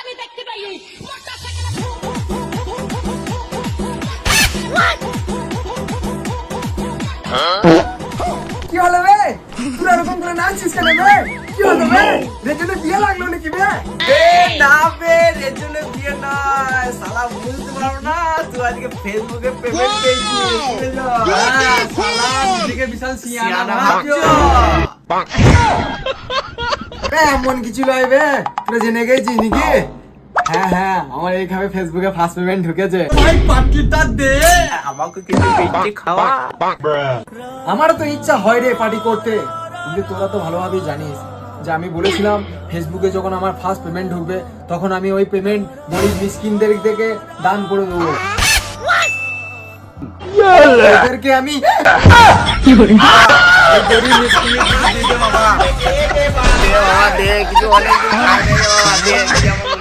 আমি দেখতে পাই কি হলো বে? তুই এরকম করে নাচছিস কেন বে? কি হলো বে? রেজনে বিয়ে লাগলো নাকি বে? না বে, রেজনে বিয়ে নয়, শালা বুঝতে পারো না, তুই আজকে ফেসবুকে পেমেন্ট পেয়েছিস। শালা নিজেকে বিশাল সিয়ানা ভাবছো। বে, এমন কিছু নয় বে, তুই জেনে গেছিস নাকি? হ্যাঁ আমার এইভাবে ফেসবুকে ফার্স্ট পেমেন্ট ঢুকেছে। ভাই পার্টিটা দে, আমাকে কিছু পেটে খাওয়া। আমারও তো ইচ্ছা হয় রে পার্টি করতে, কিন্তু তোরা তো ভালোভাবেই জানিস যে আমি বলেছিলাম ফেসবুকে যখন আমার ফার্স্ট পেমেন্ট ঢুকবে তখন আমি ওই পেমেন্ট গরিব মিসকিনদের থেকে দান করে দেবো। ওদেরকে আমি গরিব মিসকিনকে দিয়ে দে বাবা। দে বাবা, দে কিছু অনেক কিছু খাওয়া দে বাবা, দে, দে আমাকে।